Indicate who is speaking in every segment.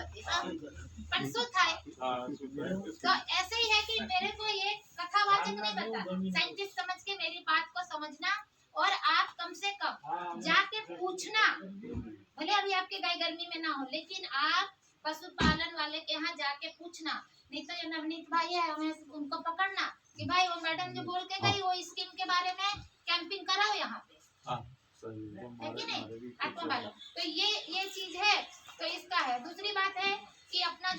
Speaker 1: होती है पण शुद्ध है। तो ऐसे ही है कि मेरे को ये कथावाचक नहीं बता, साइंटिस्ट समझ के मेरी बात को समझना और आप कम से कम जाके पूछना, भले अभी आपके गाय गर्मी में ना हो लेकिन आप पशुपालन वाले के यहाँ जाके पूछना। नहीं तो ये नवनीत भाई है हमें उनको पकड़ना कि भाई वो मैडम जो बोल के गई वो स्कीम के बारे में कैंपिंग कराओ यहाँ पे, है कि नहीं आपको मालूम। तो ये चीज है। तो इसका है। दूसरी बात है कि अपना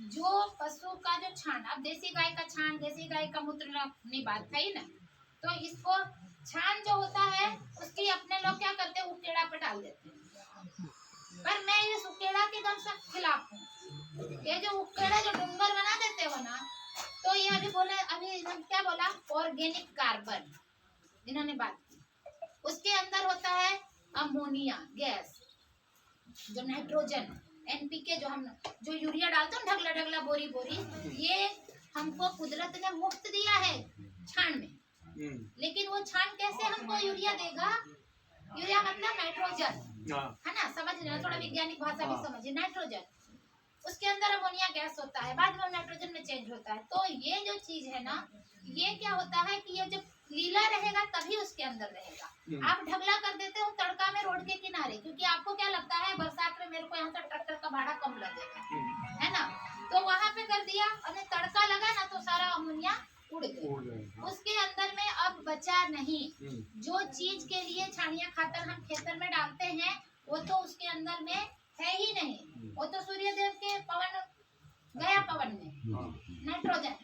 Speaker 1: जो पशु का जो छान, अब देसी गाय का छान, देसी गाय का मूत्र अपनी बात है ही ना, तो इसको छान जो होता है उसकी अपने लोग क्या करते हैं, उकेड़ा पे डाल देते हैं। पर मैं इस उकेड़ा के एकदम सख्त खिलाफ हूँ। ये जो उकेड़ा जो डूंगर बना देते हो ना, तो ये अभी बोले, अभी क्या बोला, ऑर्गेनिक कार्बन इन्होंने बात की, उसके अंदर होता है अमोनिया गैस, जो नाइट्रोजन, एनपीके, जो यूरिया डालते हैं ढगला ढगला बोरी बोरी, ये हमको कुदरत ने मुफ्त दिया है छान में। लेकिन वो छान कैसे हमको यूरिया देगा? यूरिया मतलब नाइट्रोजन, है ना, समझ रहे हो, थोड़ा वैज्ञानिक भाषा भी समझिए। नाइट्रोजन, उसके अंदर अमोनिया गैस होता है, बाद में नाइट्रोजन में चेंज होता है। तो ये जो चीज है ना, ये क्या होता है कि ये जब लीला रहेगा तभी उसके अंदर रहेगा। आप ढगला कर देते हो तड़का में रोड के किनारे, क्योंकि आपको क्या लगता है बरसात में मेरे को यहाँ से ट्रैक्टर का भाड़ा कम लगेगा, है ना, तो वहां पे कर दिया और तड़का लगा ना तो सारा अमोनिया उड़ गया, उसके अंदर में अब बचा नहीं। जो चीज के लिए छानिया खातर हम खेतर में डालते हैं वो तो उसके अंदर में है ही नहीं, वो तो सूर्य देव के पवन गया, पवन में नाइट्रोजन।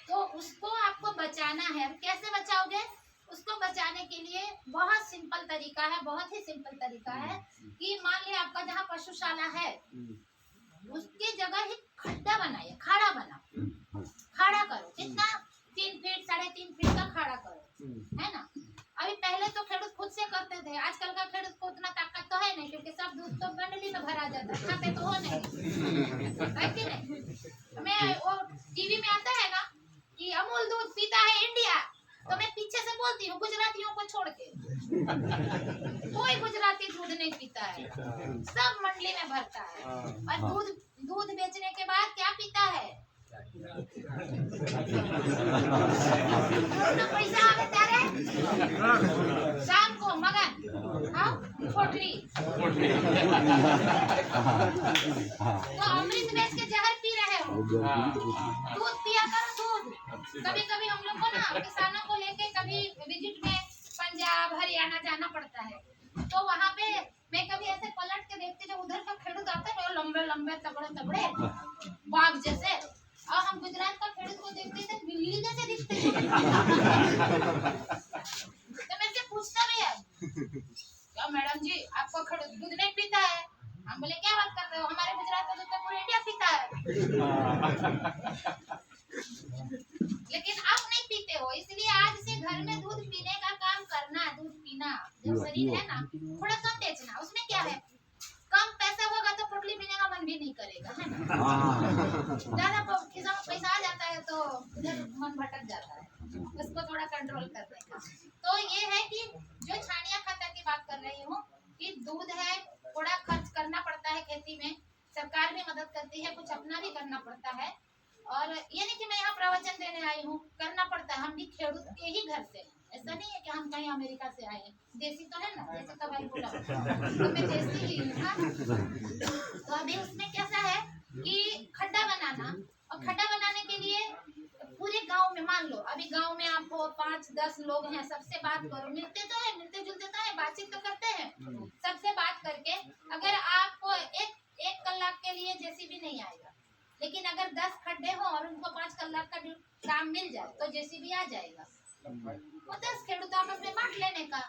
Speaker 1: तो उसको आपको बचाना है। अब कैसे बचाओगे? उसको बचाने के लिए बहुत सिंपल तरीका है, बहुत ही सिंपल तरीका है कि मान लिया आपका जहाँ पशुशाला है उसके जगह ही खड्डा बनाइए, खाड़ा बनाओ, खाड़ा करो, कितना 3 फीट 3.5 फीट का खाड़ा करो, है ना। अभी पहले तो खेडूत खुद से करते थे, आजकल का खेडूत को उतना ताकत तो है नहीं, क्योंकि सब दूध तो मंडली में भरा जाता है, खाते तो हो नहीं, है कि नहीं। मैं वो टीवी में आता है ना कि अमूल दूध पीता है इंडिया, तो मैं पीछे से बोलती हूँ गुजरातियों को छोड़ के, कोई गुजराती दूध नहीं पीता है, सब मंडली में भरता है। और दूध बेचने के बाद क्या पीता है, पैसा आवे तारे शाम को मगन, हाँ पोटली, तो अमृत बेच के जहर पी रहे हो, दूध पिया करो दूध। कभी कभी हम लोग को ना किसानों को लेके कभी विजिट में पंजाब हरियाणा जाना पड़ता है, तो वहाँ पे मैं कभी ऐसे पलट के देखती जो उधर का खेडूत आता है लंबे लंबे तगड़े तगड़े बाघ जैसे, और हम गुजरात का खेडूत को देखते थे बिल्ली जैसे दिखते हैं। तो मैं से पूछता भी है, क्या मैडम जी आपको खेडूत दूध नहीं पीता है? हम बोले क्या बात कर रहे हो, हमारे गुजरात का दूध तो पूरा इंडिया पीता है। लेकिन आप नहीं पीते हो, इसलिए आज से घर में दूध पीने का काम करना, दूध पीना, जो शरीर है ना थोड़ा कम बेचना। उसमें क्या है, कम पैसा होगा तो पोटली पीने का मन भी नहीं करेगा, है ना। ज्यादा खिसा में पैसा आ जाता है तो मन भटक जाता है, उसको थोड़ा कंट्रोल करने का। तो ये है कि जो छानिया खाता की बात कर रही हूँ कि दूध है, थोड़ा खर्च करना पड़ता है खेती में, सरकार भी मदद करती है, कुछ अपना भी करना पड़ता है। और ये नहीं कि मैं यहाँ प्रवचन देने आई हूँ, करना पड़ता है, हम भी खेडूत के ही घर से हैं, ऐसा नहीं है कि हम कहीं अमेरिका से आए हैं। देसी तो है ना, जैसे का भाई बोला, तो मैं देसी ही हूँ। तो अभी उसमें कैसा है कि खड्डा बनाना, और खड्डा बनाने के लिए पूरे गांव में, मान लो अभी गांव में आपको 5-10 लोग हैं, सबसे बात करो, मिलते तो है, मिलते जुलते तो है, बातचीत तो करते हैं, सबसे बात करके अगर आपको एक कलाक के लिए जेसीबी नहीं आएगा, लेकिन अगर 10 खड्डे हो और उनको 5 कलाक का काम मिल जाए तो जेसीबी आ जाएगा। वो 10 खेडूत आपस में बांट लेने का।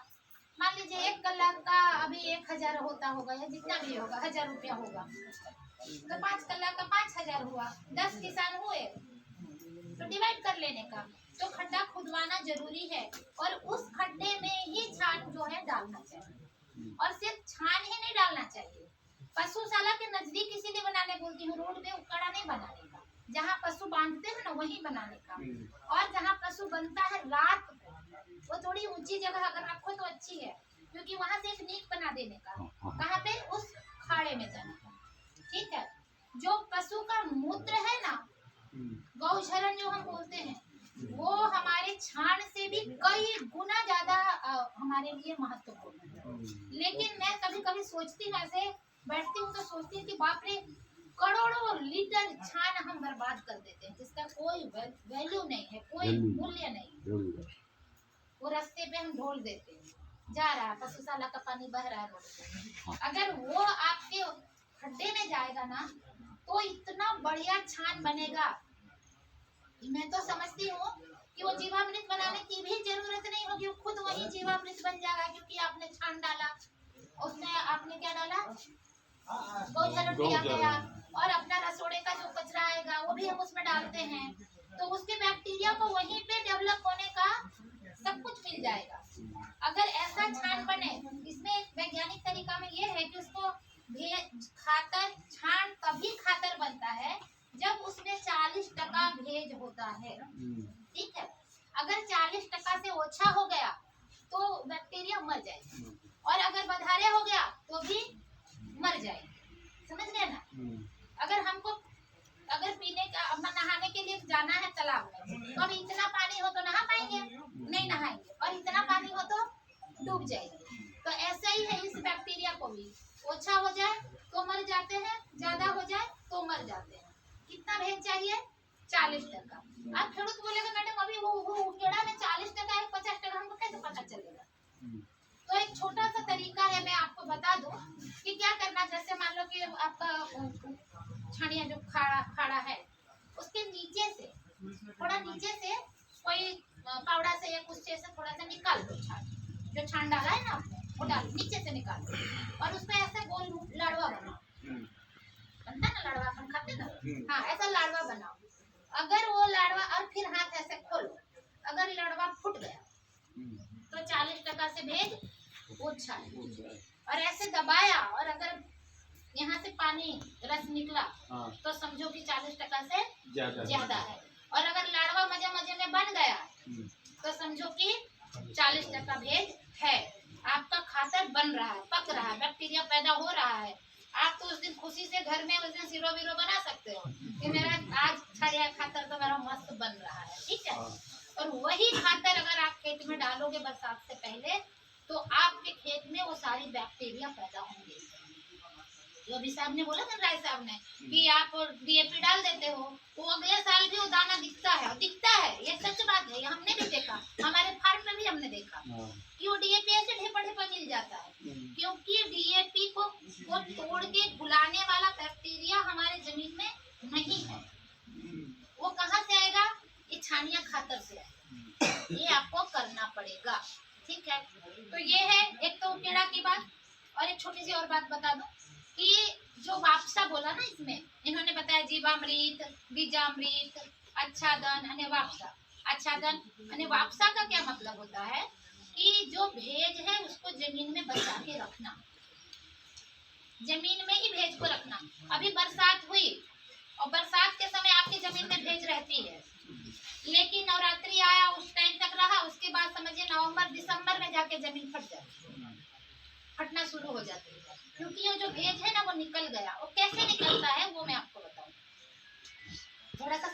Speaker 1: मान लीजिए 1 कलाक का अभी 1000 होता होगा, या जितना भी होगा 1000 रुपया होगा, तो 5 कलाक का 5000 हुआ, 10 किसान हुए तो डिवाइड कर लेने का। तो खड्डा खुदवाना जरूरी है, और उस खड्डे में ही छान जो है डालना चाहिए, और सिर्फ छान ही नहीं डालना चाहिए। पशुशाला के नजदीक इसीलिए बनाने बोलती हूँ, रोड पे उकड़ा नहीं बनाने का, जहाँ पशु बांधते हैं ना वहीं बनाने का। और जहाँ पशु बनता है रात को, वो थोड़ी ऊंची जगह अगर रखो तो अच्छी है, क्योंकि वहाँ से एक नीक बना देने का, कहाँ पे, उस खाड़े में जाने का। ठीक है। जो पशु का मूत्र है ना, गौचरण जो हम बोलते हैं, वो हमारे छाण से भी कई गुना ज्यादा हमारे लिए महत्वपूर्ण है। लेकिन मैं कभी कभी सोचती हूँ, ऐसे बैठती हूँ तो सोचती हूँ कि बाप रे, करोड़ों लीटर छान हम बर्बाद कर देते हैं, जिसका कोई वैल्यू नहीं है, कोई मूल्य नहीं। वो रास्ते पे हम ढोल देते हैं, जा रहा है पशुशाला का पानी बह रहा है रोड पे, अगर वो आपके खड्डे में जाएगा ना तो इतना बढ़िया छान बनेगा। मैं तो समझती हूँ कि वो जीवामृत बनाने की भी जरूरत नहीं होगी, वो खुद वही जीवामृत बन जाएगा, क्योंकि आपने छान डाला, उसमें आपने क्या डाला, गौचरण किया गया, और अपना रसोड़े का जो कचरा आएगा वो भी हम उसमें डालते हैं, तो उसके बैक्टीरिया को वहीं पे डेवलप होने का सब कुछ मिल जाएगा। अगर ऐसा छान बने, इसमें एक वैज्ञानिक तरीका में ये है कि उसको खातर छान तभी खातर बनता है जब उसमें 40% भेज होता है, ठीक है। अगर 40% से ओछा हो गया तो बैक्टीरिया मर जाएगा, और अगर बधारे हो गया तो भी मर जाएगी, समझ गए ना। अगर हमको अगर पीने का नहाने के लिए जाना है तालाब में, तो अब इतना पानी हो तो नहा पाएंगे, नहीं नहाएंगे, और इतना पानी हो तो डूब जाएंगे। तो ऐसा ही है इस बैक्टीरिया को भी, ओछा हो जाए तो मर जाते हैं, ज्यादा हो जाए तो मर जाते हैं। कितना भेज चाहिए, 40%। आप खेडूत बोलेगा मैडम अभी वो केड़ा में 40% है, 50% हमको कैसे पता चलेगा। तो एक छोटा सा तरीका है, मैं आपको बता दूं कि क्या करना। जैसे मान लो कि आपका छानिया जो खाड़ा है, उसके नीचे से थोड़ा नीचे से कोई पावड़ा से या कुछ से थोड़ा सा निकाल दो, जो छान डाला है ना आपने वो डाल नीचे से निकाल दो, और उसमें ऐसे गोल लाड़वा बनाओ, बनता ना लाड़वा अपन खाते ना, हाँ ऐसा लाड़वा बनाओ। अगर वो लाड़वा, और फिर हाथ ऐसे खोलो, अगर लाड़वा फूट गया तो 40% से भेज ओछा है, और ऐसे दबाया, और अगर यहाँ से पानी रस निकला तो समझो कि 40% से ज्यादा है, और अगर लाड़वा मजे मजे में बन गया तो समझो कि 40% भेज है, आपका खातर बन रहा है, पक रहा है, बैक्टीरिया पैदा हो रहा है। आप तो उस दिन खुशी से घर में उस दिन सिरो बिरो बना सकते हो कि मेरा आज छाया खातर तो मेरा मस्त बन रहा है, ठीक है। और वही खातर अगर आप खेत में डालोगे बरसात से पहले, तो आपके खेत में वो सारी बैक्टीरिया पैदा होंगे। जो अभी साहब ने बोला ना, राय साहब ने, कि आप डीएपी डाल देते हो, वो अगले साल भी वो दाना दिखता है, और दिखता है, ये सच बात है, ये हमने भी देखा, हमारे फार्म में भी हमने देखा कि वो डीएपी ऐसे ढेपा ढेपा मिल जाता है, क्योंकि डीएपी को तोड़ के घुलाने वाला बैक्टीरिया हमारे जमीन में नहीं है। वो कहाँ से आएगा, ये छानिया खातर से आएगा, ये आपको करना पड़ेगा, ठीक है। तो ये है एक तो कीड़ा की बात। और एक छोटी सी और बात बता दूं कि जो वापसा बोला ना, इसमें इन्होंने बताया जीवामृत, बीजामृत, आच्छादन यानी वापसा। आच्छादन यानी वापसा का क्या मतलब होता है कि जो भेज है उसको जमीन में बचा के रखना, जमीन में ही भेज को रखना। अभी बरसात हुई और बरसात के समय आपकी जमीन में भेज रहती है, लेकिन नवरात्रि आया उस टाइम तक रहा, उसके बाद समझिए नवंबर दिसंबर में जाके जमीन फट जाती है, फटना शुरू हो जाती है, क्योंकि वो जो भेज है ना वो निकल गया। वो कैसे निकलता है वो मैं आपको बताऊं, थोड़ा सा